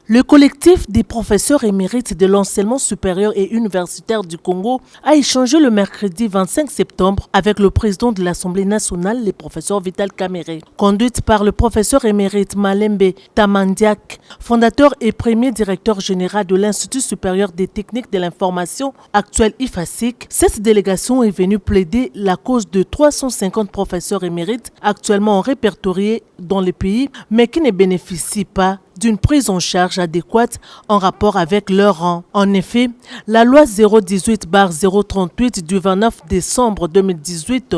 Le collectif des professeurs émérites de l'enseignement supérieur et universitaire du Congo a échangé le mercredi 25 septembre avec le président de l'Assemblée nationale, le professeur Vital Kamerhe. Conduite par le professeur émérite Malembe Tamandiak, fondateur et premier directeur général de l'Institut supérieur des techniques de l'information, actuel IFASIC, cette délégation est venue plaider la cause de 350 professeurs émérites actuellement répertoriés dans le pays, mais qui ne bénéficient pas d'une prise en charge adéquate en rapport avec leur rang. En effet, la loi 018/038 du 29 décembre 2018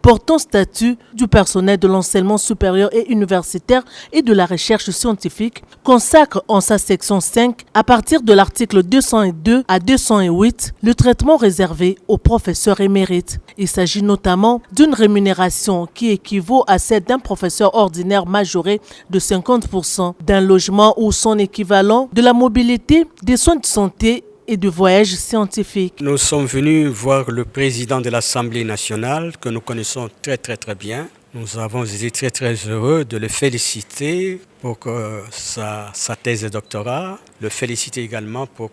portant statut du personnel de l'enseignement supérieur et universitaire et de la recherche scientifique consacre en sa section 5, à partir de l'article 202 à 208, le traitement réservé aux professeurs émérites. Il s'agit notamment d'une rémunération qui équivaut à celle d'un professeur ordinaire majoré de 50%, d'un logement ou son équivalent, de la mobilité, des soins de santé et de voyages scientifiques. Nous sommes venus voir le président de l'Assemblée nationale que nous connaissons très bien. Nous avons été très heureux de le féliciter pour sa thèse de doctorat, le féliciter également pour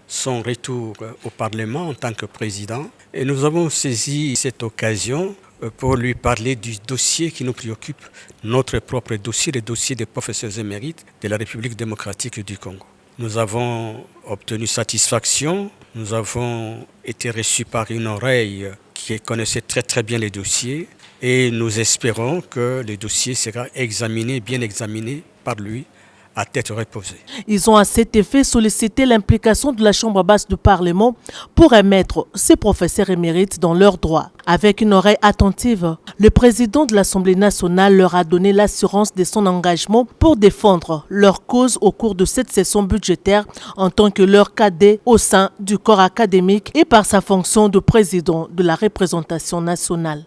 son retour au Parlement en tant que président. Et nous avons saisi cette occasion pour lui parler du dossier qui nous préoccupe, notre propre dossier, le dossier des professeurs émérites de la République démocratique du Congo. Nous avons obtenu satisfaction, nous avons été reçus par une oreille qui connaissait très bien les dossiers et nous espérons que le dossier sera bien examiné par lui à tête reposée. Ils ont à cet effet sollicité l'implication de la Chambre basse du Parlement pour remettre ces professeurs émérites dans leurs droits. Avec une oreille attentive, le président de l'Assemblée nationale leur a donné l'assurance de son engagement pour défendre leur cause au cours de cette session budgétaire en tant que leur cadet au sein du corps académique et par sa fonction de président de la représentation nationale.